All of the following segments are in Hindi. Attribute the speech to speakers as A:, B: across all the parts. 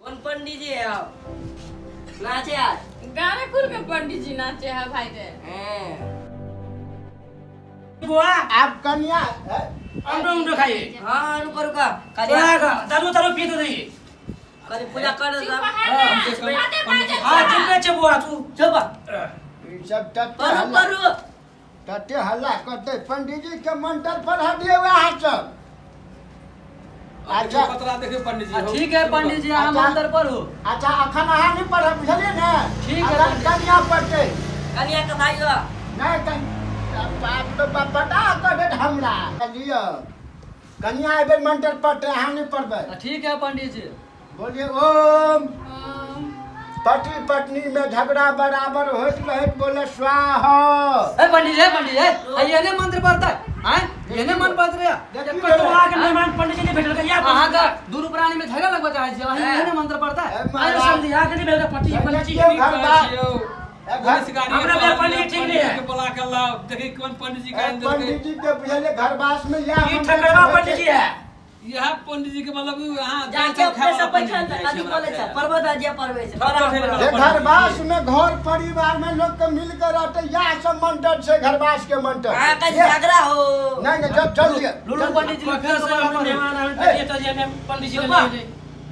A: कौन पंडित जी है आप? नाचे आज
B: गारेपुर के पंडित जी नाचे है भाई रे।
C: बुआ
D: आप कन्या
C: अंडो खाइए।
A: हाँ रुको रुको
C: दारू दारू पी तो नहीं।
A: करी पूजा कर दो
B: चुप
A: साहब।
B: है ना, बातें बातें
C: हाँ जितने चे बुआ तू
A: चुप
D: सब
A: करू करू
D: तटे हल्ला करते पंडित जी के मंत्र पर हटिए हुए हाथ सब। अच्छा
E: पतरा देखिए पंडित जी।
F: ठीक है पंडित जी हम अंदर पर हो।
D: अच्छा अखन अहाँ नहीं पढ़ बुझलिए ने।
F: ठीक है
D: अगर कन्या पढ़ते
A: कन्या का भाई हो
D: नहीं बाप रे बाप बता कर दे हमरा लियो कन्या एबे मंत्र पढ़ते अहाँ नहीं पढ़बे।
F: ठीक है पंडित जी।
D: बोलिए ओम पति पत्नी में झगड़ा बराबर होत रहत बोले स्वाहा।
F: ए पंडित जी ये ने मंत्र पढ़ता है हैं ये ने मंत्र पढ़ रहा
C: तो आके मेहमान पंडित जी ने भेटल का या
F: हां का दूर प्राणी में झगड़ा लगवा चाहे छी वही ये ने मंत्र पढ़ता है।
C: अरे समझी आके नहीं भेटल पट्टी पंडित जी हमरा में पंडित ठीक नहीं है।
E: बोला कर लाओ देखिए कौन पंडित जी का अंदर
D: पंडित जी के बुझले घरवास में या
C: ये ठकरवा पंडित जी है।
E: यह पंडित जी के मतलब यहाँ
A: जाके अपने सब बैठल अभी बोले छ पर्वत अजय परवेश
D: ये घरवास में घर परिवार में लोग के मिल कर रहते या सब मंत्र से घरवास के मंत्र।
A: हां का झगड़ा हो
D: नहीं नहीं जब चल लिए
F: लुलु पंडित जी
C: फिर से मेहमान आवे तो ये में पंडित जी को ले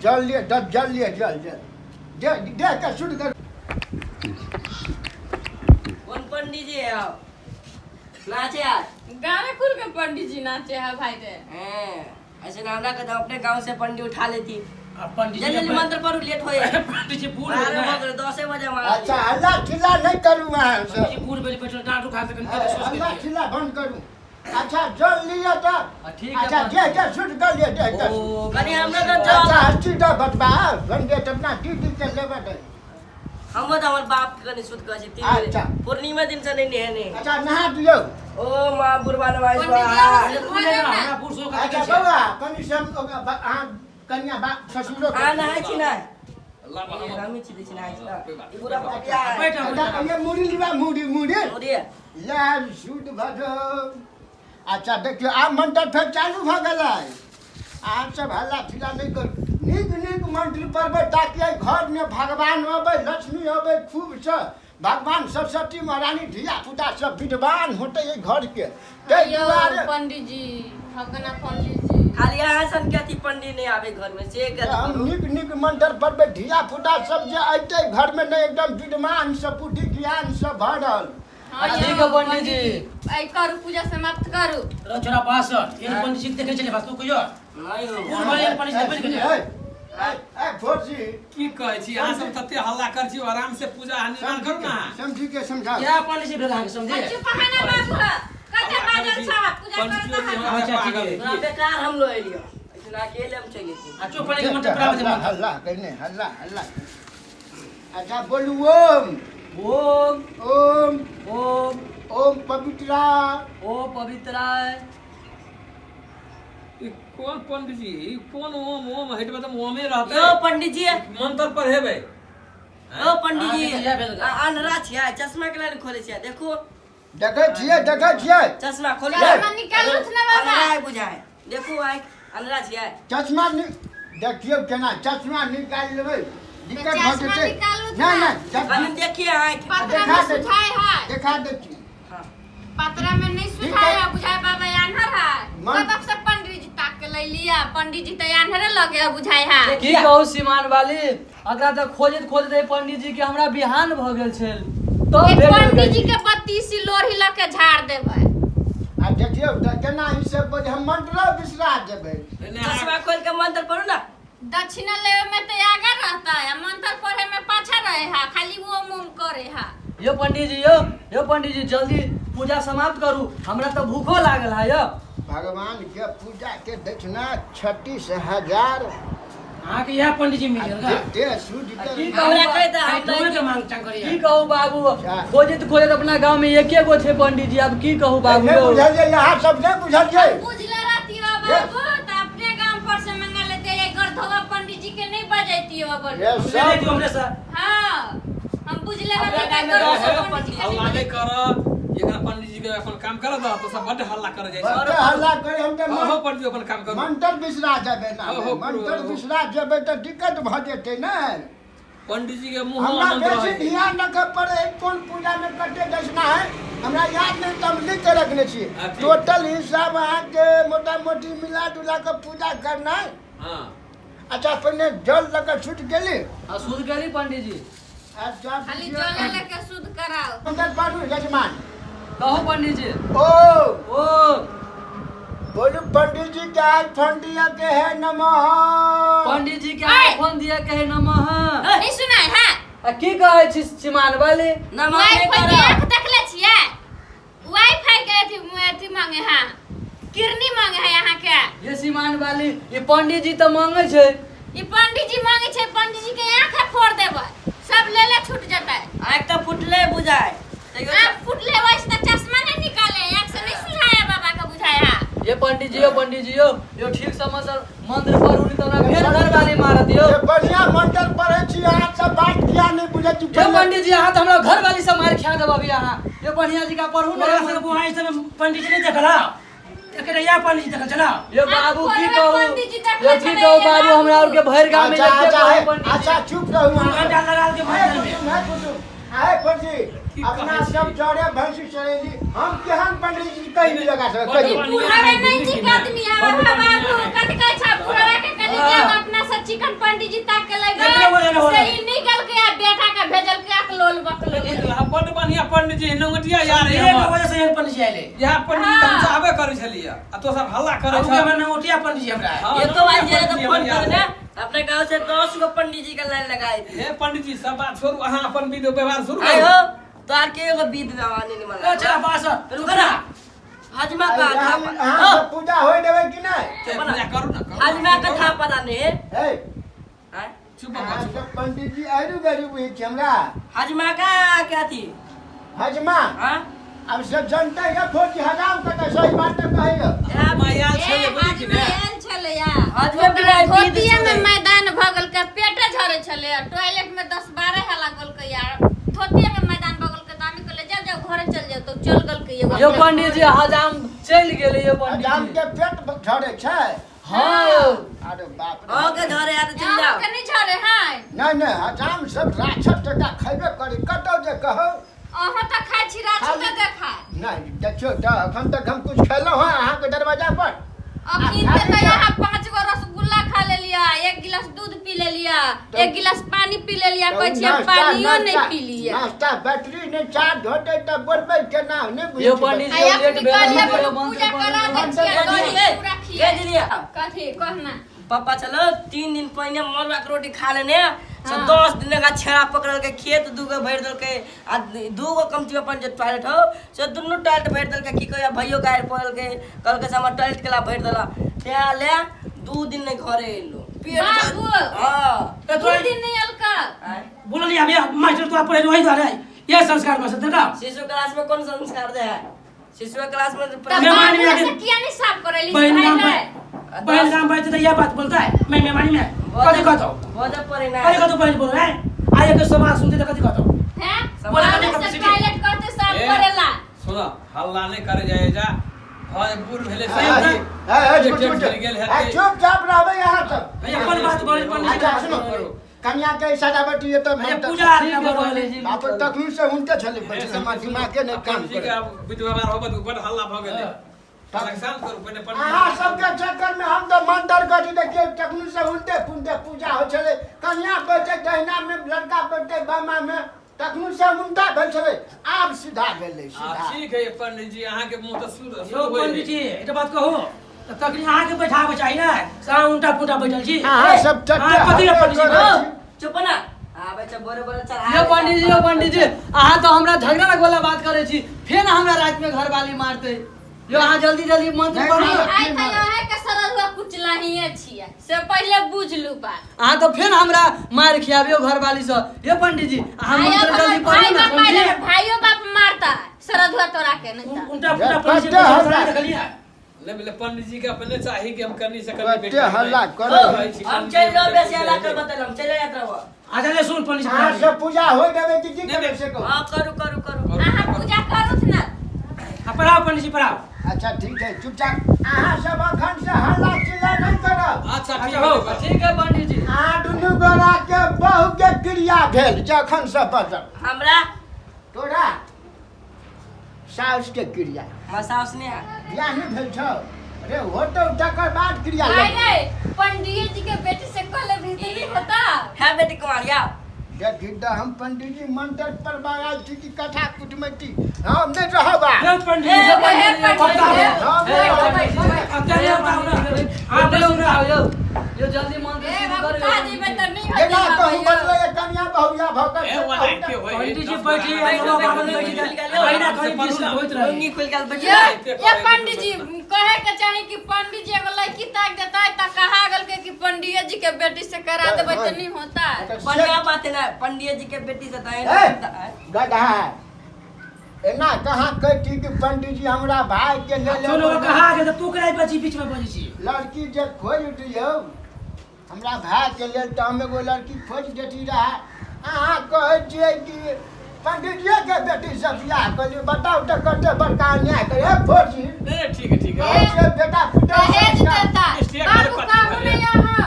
D: जल लिए जल लिए जल जल दे के शुद्ध कर।
A: कौन पंडित जी है आप? नाचे आज
B: गारेपुर के पंडित जी नाचे है भाई रे।
A: ऐसे ना हमरा के तो अपने गांव से पंडित उठा लेती।
C: पंडित जी
A: जल्दी मंत्र पढ़ो लेट होए।
C: पंडित जी पूर्ण
A: अरे मगर 10 बजे मार।
D: अच्छा हल्ला चिल्ला नहीं करूँ मैं
C: पंडित जी पूर्ण बेली बैठल डांटू खा सकन के सोच
D: हल्ला
C: के
D: चिल्ला बंद करूँ। अच्छा जल लिया तो
F: ठीक है
D: अच्छा जे शुद्ध कर लिए दे कर।
A: कनी हमरा तो
D: अच्छा
A: जब
D: हस्ती तो बतबा बंदे अपना टी के लेबे दे।
A: हम तो हमर बाप के कनी सुध कर छी
D: अच्छा।
A: पूर्णिमा दिन से नहीं नेहने।
D: अच्छा नहा दियो।
A: ओ मां बुरबा नवाई
B: पंडित जी
A: स्वाहा।
C: हमरा पुरुषो का
D: अच्छा
C: के
D: बउआ कनी सम अहाँ कन्या बा ससुरो
A: आ नहाई छी ना।
E: अल्लाह
A: ये रामी छी दिस नहाई छी ना। ई पूरा पटिया है।
C: बैठ
D: अच्छा ये मुड़ी लिबा मुड़ी
A: मोरी
D: लाल शुद्ध भजो। अच्छा देखियो आ मंत्र फिर चालू भ गेलै। आप सब हल्ला चिल्ला नहीं करू। नीक नीक मंत्र पढ़बै ताकि घर में भगवान अबै लक्ष्मी अबै खूब से भगवान सरस्वती महारानी धिया पुता सब विद्वान होते ये घर के ते दुआरे
B: पंडित जी ठकना पंडित जी
A: खाली आसन के अथी पंडित नहीं आवे घर में से के
D: हम नीक नीक मंत्र पढ़बै धिया पुता सब जे अइते घर में नहीं एकदम विद्वान से बुद्धि ज्ञान से भरल।
F: ठीक है पंडित जी।
B: ऐ करू पूजा समाप्त करू।
C: रचना पास ये पंडित जी देखे चले बस तू कहियो
A: नहीं हो
C: पूर्ण वाले पंडित जी बैठ के
D: ए फोर्सी
E: की कहै छी अहाँ सब तते हल्ला कर छी आराम से पूजा निर्माण करू ना।
D: समझी के समझा।
C: क्या पंडित जी भेला के समझे।
B: चुप है ना बाबू कते बाजल साहब पूजा करता है।
C: अच्छा ठीक है
A: तोरा बेकार हम लो एलियो इतना अकेले हम चले थी।
C: आ चुप पड़े के मंत्र प्राप्त
D: हल्ला
C: है
D: हल्ला कहने हल्ला हल्ला। अच्छा बोलू ओम
F: ओम
D: ओम
F: ओम
D: ओम पवित्रा
F: ओ पवित्राय
E: ई कौन पंडित जी ई कौन ओम ओम हटबे त ओमे रहते
A: यो पंडित जी
E: मंत्र पर हेबे।
A: ओ पंडित जी अनरा छिया चश्मा के लाइन खोले छिया देखो
D: देखे छिए
A: चश्मा खोले
B: चश्मा निकालू न बाबा।
A: अनरा बुझाए देखो आइ अनरा छिया
D: चश्मा देखियो केना चश्मा निकाल लेबै दिक्कत
B: चश्मा
D: भ जेतै।
B: निकालू त
D: नहीं
B: ना।
D: नहीं
A: कनी देखिए आइ
B: पत्रा में सुझाए है
D: देखा देती।
B: पत्रा में नहीं सुझाए है बुझाए बाबा आन्हर है।
D: मन-
B: कब से पंडित जी ताक के ले लिया पंडित जी तो आन्हरे लगे बुझाए है।
F: की कहू सीमान वाली अकरा त खोजत पंडित जी के हमरा बिहान भ गेल छल तो
B: एक पंडित जी के बत्ती सी लोढ़ी लके झाड़ देबै।
D: आ देखियो त केना ई सब बोझ हम मंत्र बिसरा देबै।
A: चश्मा खोल के मंत्र पढ़ो ना।
B: दक्षिणा लेवे में तो आगे रहता है मंत्र पढ़े में पाछा रहे है खाली वो मुंह करे है।
F: यो पंडित जी यो पंडित जी जल्दी पूजा समाप्त करू हमरा तो भूखो लागल है यो।
D: भगवान के पूजा के दक्षिणा 36,000
C: हां के यह पंडित जी मिल गया
D: दे सूझ के
F: की
A: हमरा
F: कहू
A: कह दे
C: आई
A: हम
C: तुम्हें के
A: नहीं
C: मांग चांग करिए
F: की कहू बाबू
D: अच्छा।
F: खोजत अपना गांव में एके गो छे पंडित जी अब की कहू बाबू
D: नहीं बुझलिए यहाँ सब नहीं बुझलिए।
B: बुझले रहती हो बाबू तो अपने गांव पर से मंगा लेते ये गर्धवा पंडित जी के नहीं बजाती हो बोल।
D: ये
C: ले
D: सब
C: तू हमरे से
B: हां हम बुझले रहते
A: अपने गांव में
B: गर्धवा
A: दस
B: पंडित जी के
E: अब
B: नहीं
E: आगे कर एकरा पंडित जी दे अपन काम कर दो तो सब बड़ हल्ला कर जाय
D: बच्चे हल्ला करे हम के
E: हो पंडित जी अपन काम करू
D: मंत्र बिसरा जाबे ना
E: ओहो,
D: मंत्र बिसरा जाबे तो दिक्कत भ जेते ना
E: पंडित जी के मुंह
D: हमरा
E: मंत्र
D: बेसी
E: है
D: ध्यान रखे पड़े कौन पूजा में कटे दक्षिणा है हमरा याद नहीं तो हम लिख के रखने छी
E: ठीक।
D: टोटल हिसाब अहाँ के मोटा मोटी मिला जुला के पूजा करना है
E: हां
D: अच्छा पहले जल लगा छूट गेली
F: हाँ शुद्ध करी पंडित जी
D: अच्छा
B: खाली जल लेके शुद्ध कराओ
D: अंदर बाजू यजमान
F: कहो पंडित जी
D: ओ
F: ओ
D: बोलू पंडित जी के आज फंडिया के है नमः
F: पंडित जी के
B: ऐ!
F: फोन दिया कहे नमः
B: नहीं सुनाई है
F: आ की कहै छी सीमान वाली
A: नमः
B: वाईफाई के
A: करो
B: आंख देखले छियै वाईफाई के अथी मांगे हैं किरनी मांगे है यहाँ के
F: ये सीमान वाली ये पंडित जी तो मांगे छे
B: ई पंडित जी मांगे छै पंडित जी के आंख फोड़ देबै सब ले ले छूट जतै
A: आँख तो फुटले बुझाए
B: आंख फुटले वैसे तो चश्मा नहीं निकाले आंख से नहीं सुझाया बाबा का बुझाया
F: ये पंडित जी यो ठीक समय सर मंत्र पर उनी तना फेर घर वाली मार दियो
D: ये बढ़िया मंत्र पढ़े छी अहाँ सब बात किया नहीं बुझे छी
F: ये पंडित जी हाथ हमरा घर वाली से मार खा देब अभी यहाँ ये बढ़िया जी का पढ़ू
C: बोला से
F: ना
C: बुहाई से पंडित जी नहीं देखला एकरे या पंडित जी देखल चला
F: ये बाबू की
B: आप
F: कहू
B: पंडित जी देखले
F: ये की
B: छलै,
F: कहू
B: ये
F: बाबू
B: बाबू।
F: हमरा और के भैर गांव में
D: अच्छा
F: लेके
D: अच्छा
F: गए
D: है
F: पंडित जी
D: अच्छा चुप रहू
C: घंटा लगा के मंदिर में
D: आए पंडित अपना सब जड़े भैंसी चलेली हम केहन पंडित जी कहि नहीं लगा सके कहि
B: बुढ़ावे नहीं ठीक आदमी है बाबू कथि कहै छै बुढ़ावे के कनि जाब अपना से चिकन पंडित जी ताक के
C: देखले बोले
B: लगे
C: ना बोले।
B: सही निकल के आ बेटा के भेजल के अकलोल बकलोल
E: एक ला बड़ बढ़िया पंडित जी नंगटिया यार है
C: एक
E: हमर
C: वजह से पंडित जी आइले
E: यहाँ पंडित जी हम चाहबे करे छलिए आ तो सब हल्ला करे
C: अब
E: छ
C: के मन उठिया पंडित जी हमरा
E: हाँ,
A: ये तो भाई
E: नंगटिया
A: जे तो
E: पंडित जी
A: फोन
E: हमर यार
A: करने
E: है।
A: अपने गांव से 10 गो पंडित जी का लाइन लगाए थे
E: हे पंडित जी सब बात छोड़ू अहाँ अपन विधि व्यवहार शुरू
A: आए
E: करू
A: हो तो आर के एगो विध व्यवहार नहीं
C: ए
A: मला
C: चला पास
A: रुक ना हजमा का था
D: हां सब पूजा होय देबे कि नहीं
E: ते पूजा करू ना करू
A: हजमा का था पता नहीं है
D: हे
A: आए?
E: चुप
D: अहाँ
E: चुप
D: सब पंडित जी आइरु गरी बुझे छी हमरा
A: हजमा का क्या थी
D: हजमा
A: हां
D: अब सब जनता है फोटी हजाम का सही बात कहियो
E: माया छले बोली कि ने
B: आयल छले या
A: हजमा बिना विध
B: धोतिया में
A: छलै।
B: मैदान भगल के पेटे झरे छले टॉयलेट में 10-12 हला गल के यार धोतिया में मैदान भगल के दामी को ले जाओ घरे चल जाओ तो चल गल के
F: ये पंडित जी हजाम चल गेले ये पंडित
D: हजाम
F: जी
D: के पेट झड़े छै
F: हां
D: अरे बाप
A: हो के घरे आ तो चल जाओ
B: के नहीं झरे हैं
D: नहीं नहीं हजाम सब राक्षस टका खैबे करी कतौ जे कहो
B: अहाँ तो खाइ छी रात के देखा
D: नहीं देखियो तो अखन तक हम कुछ खेलो है अहाँ के दरवाजा पर
B: अखिन तो यहाँ 5 गो रसगुल्ला खा ले लिया 1 गिलास दूध पी ले लिया 1 गिलास पानी पी ले लिया कोई छी पानियो नहीं पी लिया
D: नाश्ता बैटरी ने चार घोटे त बोलबे केना नहीं बुझी
F: ये पंडित जी
B: आया
F: लेट
B: निकालिए
F: बेला
B: पूजा करा दे
A: मंत्र
B: छियै
A: पढ़
B: गरी
A: लिए।
B: पूरा
A: भेज
B: खिया
A: दिया
B: कथी कहना
A: पापा चलो 3 दिन पहले मरुआ के रोटी खा लेने से 10 दिन का छेड़ा पकड़ल के खेत दूगो भर दल के आ दूगो कमती अपन जे टॉयलेट हो से दुनु टॉयलेट भर दल के की कहिया भइयो गायर पड़ल के कल के समय टॉयलेट केला भर दला ते ले 2 दिन ने घरे एलो
B: बाबू।
A: हां
C: ए
B: दू दिन नहीं अलका
C: बोलली अभी मास्टर तो पढ़े वही धरे ये संस्कार में से देखा
A: शिशु क्लास में कौन संस्कार दे है शिशु क्लास में
B: तब
C: मेहमानी में
B: बाबू
C: आके-
B: से किया नहीं साफ करेली
C: बहन
B: भाई
C: नाम
B: रे
C: बहन नाम बैठे तो यह बात बोलता है मैं मेहमानी में कथी कहतो
A: बहुत परे ना
C: कथी कहतो बहन बोल रहा है आए के समाज सुनते तो कथी कहतो
B: हैं
C: बोला
B: बाबू
C: नहीं
B: से
C: कब
B: टॉयलेट करते साफ
E: ए,
B: करेला
E: सुनो हल्ला नहीं करे जाए जा हां बूढ़ भेले
D: चुपचाप रहबे यहाँ सब
C: भैया अपन बात बोले पंडित जी
D: अच्छा
C: का
D: सुनो
C: करो
D: कन्या के सजावटी ये तो
C: भैया
D: हम
C: पूजा
F: ठीक है
C: बोले
F: पंडित जी
D: बाप तकनु से उनके छले बच्चे समाज दिमाग के नहीं काम
E: जी
D: करे
E: का विधि व्यवहार होबे तो बड़ हल्ला भ गेले परेशान करू पहले
D: अहाँ
E: पंडित
D: सबके चक्कर में हम तो मंत्र गति देखिए तकनु से उनते पुनते पूजा हो छले कन्या बैठे दहिना में लड़का बैठे बामा में तकनु से उनता भेल छले आब सीधा भेलै सीधा
E: ठीक है पंडित जी अहाँ के मुंह तो शुद्ध
C: यो पंडित जी एक बात कहो तो तकनी आके बैठावे चाहिए ना सा उल्टा पुल्टा बैठल छी
D: अहाँ सब चट्टे
C: कथी है पंडित जी
D: हल्ला
A: ओ,
D: करै
A: चुप ना आ बच्चा बोरे बोरे चढ़ा
F: ये पंडित जी अहाँ तो हमरा झगड़ा वाला बात करे छी फिर हमरा रात में घर वाली मारते यो अहाँ जल्दी जल्दी मंत्र
D: नहीं,
F: पढ़ू
D: नहीं।
B: आई त है के सरलवा कुचला ही छियै से पहले बुझ लू बात
F: अहाँ तो फिर हमरा मार खियाबियो घर वाली से ये पंडित जी अहाँ मंत्र जल्दी पढ़ू ना समझिए
B: भाइयों बाप मारता सरधुआ तोरा के नहीं ता
C: उल्टा पुल्टा पंडित जी
D: पट्टे हल्ला।
C: देखलिए
E: ले बोले पंडित जी का अपने चाहिए कि हम करनी से कभी
D: बच्चे हल्ला
A: ओ,
D: करो
A: हम चल लो बेसी हल्ला कर बतलम चले जात रहो
C: आजा ले सुन पंडित
D: अहाँ
C: जी
D: सब पूजा हो देवे कि की करे से को
A: हां करू करू करू
B: अहाँ पूजा करूथ ना
C: पढ़ाओ पंडित जी पढ़ाओ।
D: अच्छा ठीक है, चुपचाप अहाँ सब अखन से हल्ला चिल्ला नहीं करब।
E: अच्छा ठीक
C: अच्छा, हो।
E: है
F: ठीक है पंडित जी।
D: अहाँ दुनू गोरा के बहु के क्रिया भेल जखन से बचल।
A: हमरा
D: तोरा साउस के क्रिया
A: मसाउस ने
D: बियाह नहीं भेल छौ। अरे होतो तकर बाद क्रिया
B: भाई
D: लगतौ।
B: रे पंडित जी के बेटी से कल भी नहीं होता।
A: है बेटी कुमारिया।
D: देखी तो हम पंडित जी मंत्र पर बागाल छी की कथा कुटमैती हम नहीं रहबा।
C: हे पंडित
B: ए,
C: जी,
B: हे पंडित जी,
D: हम नहीं रहबा।
C: अब क्या बताओ ना।
F: आप
C: आप
F: लोग आओ यो जल्दी मंत्र
B: ए
F: शुरू
B: बाबू
F: करो।
B: का जी में तो नहीं
D: ये ना
B: होता
D: कहूँ बदले ये कन्या बहुया भौकर
E: ए वाला के होय
C: पंडित जी बैठिए, बाबा बाबा बैठिए। महीना कहीं 20 लाख होइत रहे।
A: लुंगी खोल के बैठ
B: ये पंडित जी कहे के चाही कि पंडित जी एगो लड़की ताक देता है त कहा गल के कि पंडित जी के बेटी से करा देबे तो नहीं होता।
A: बढ़िया बात है ना, पंडित जी के बेटी से दाएं
D: गधा एना कहाँ कहती कि पंडित जी हमरा भाई के ले ले
C: सुनो कहा के तू करे बची बीच में बजी छी।
D: लड़की जे खोज दियो हमरा भाई के लेल तो हम एगो लड़की खोज देती रहा। अहाँ कहै छियै कि पंडित जी के बेटी से बियाह कर बताओ तो कते बड़का अन्याय करे फोजी।
E: ए ठीक है ठीक है
D: कहै छियै बेटा पुतौ
B: दहेज देता
E: मिस्टेक
B: बाबू
E: मेरे
B: का
E: पास
B: नहीं यहाँ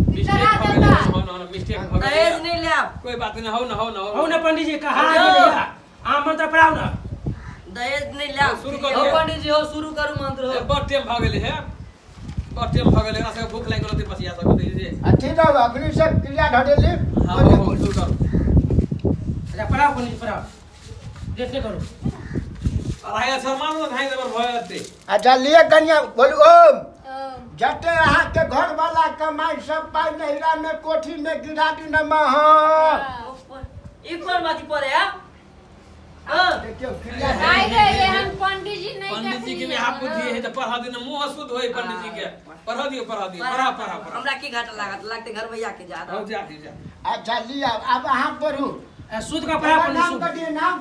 E: मिस्टेक
B: करा
E: हो
B: देता।
E: गया मिस्टेक हो
A: दहेज
E: गया
A: नहीं ले आप।
E: कोई बात नहीं हो ना
C: हो ना पंडित जी कहा गेलिया। आ मंत्र पढ़ाओ ना।
A: दहेज नहीं ले आप।
E: शुरू
F: हो
E: करो
F: पंडित जी हो शुरू करू मंत्र हो।
E: बहुत टाइम भ गेले है बहुत टाइम भ गेले ना से भूख लाग गेल त पसिया सब दे
D: अथी रहो अग्नि से क्रिया ढडेली।
E: हां हो शुरू करो
C: अच्छा पढ़ाओ पंडित जी पढ़ाओ। देखने करो।
E: अढ़ाई सम्मान तो ढाई देबर भयते
D: अच्छा लिए कन्या बोलू ओम जते अहाँ के घर वाला कमाई सब पाई नहिरा में कोठी में गिरा दी नमः।
A: ई कौन बात पड़े है? हां
D: देखियो क्रिया
B: भाई रे ये हम पंडित जी नहीं
E: पंडित जी के भी हाथ बुद्धि है त पढ़ा दिन मुंह शुद्ध होई पंडित जी के पढ़ा दियो पढ़ा
A: हमरा की घाटा लागत लगते घर भैया के जा।
E: हो जा जा
D: अच्छा लिया अब अहाँ पढ़ू।
C: सूद का पढ़ाओ पंडित
D: नाम
C: सूद।
D: कटिए नाम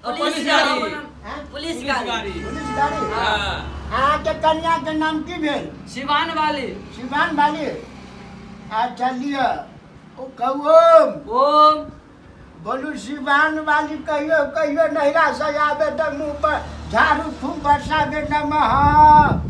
A: पुलिस
E: गाड़ी।
A: गाड़ी।
D: हैं?
A: पुलिस
E: पुलिस
A: गाड़ी।
E: गाड़ी
D: पुलिस गाड़ी।
E: हां
D: अहाँ के कन्या के नाम की भेल?
F: शिवान वाली।
D: शिवान वाली। अच्छा लिया ओ कहू
F: ओम
D: बोलू शिवान वाली कहियो कहियो नहिरा से आवे त मुंह पर झाड़ू फूक बरसावे नमः।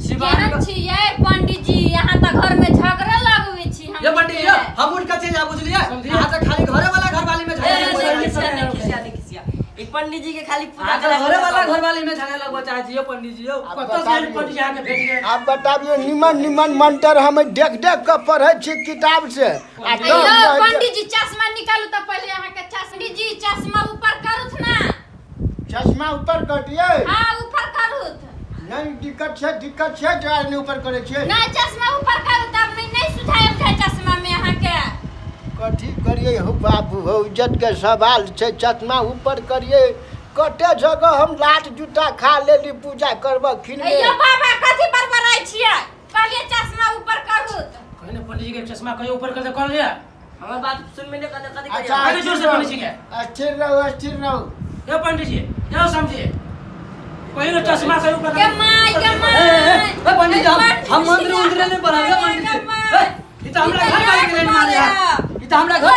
F: शिवान
B: केहन छियै पंडित जी यहाँ त घर में झगड़ा लगवे छी हम।
F: ये पंडित जी हम उनका चीज आप बुझलिए। यहाँ तक खाली घरे वाला घर वाली में झगड़ा
A: नहीं खिसिया। एक पंडित जी के खाली पूजा
F: घरे वाला घर वाली में झगड़ा लगवा चाहे छी पंडित जी।
C: कतौ से पंडित जी आके भेट गए।
D: आप बताबियो निमन निमन मंत्र हम देख देख के पढ़े छी किताब से। आ
B: यो पंडित जी चश्मा निकालू त पहले यहाँ के पंडित जी चश्मा ऊपर करूथ ना।
D: चश्मा ऊपर कटिए
B: हां ऊपर करूथ।
D: नहीं दिक्कत छै जो ऊपर करे छे।
B: नहीं चश्मा ऊपर करू तब नहीं सुझायल छै चश्मा में यहाँ के।
D: कथी करिए हो बाबू हो इज्जत के सवाल छै। चश्मा ऊपर करिए कते जगह हम लात जूता खा लेली पूजा करब खिन में।
B: यो बाबा कथी पर बराई छियै पहले चश्मा ऊपर करूथ।
C: कहने पंडित जी के चश्मा कहीं ऊपर कर दे कौन लिया?
A: हमार बात सुन में कद कद
D: अच्छा
C: आगे जोर से पंडित जी के।
D: स्थिर रहो स्थिर रहो।
C: ये पंडित जी यो समझिए कहीं चश्मा कहीं ऊपर
B: के माय
F: पंडित जी हम मंत्र उंत्र नहीं पढ़ाएंगे पंडित जी। ये तो हमरा घर वाले के लेने मारे हैं। ये तो हमरा घर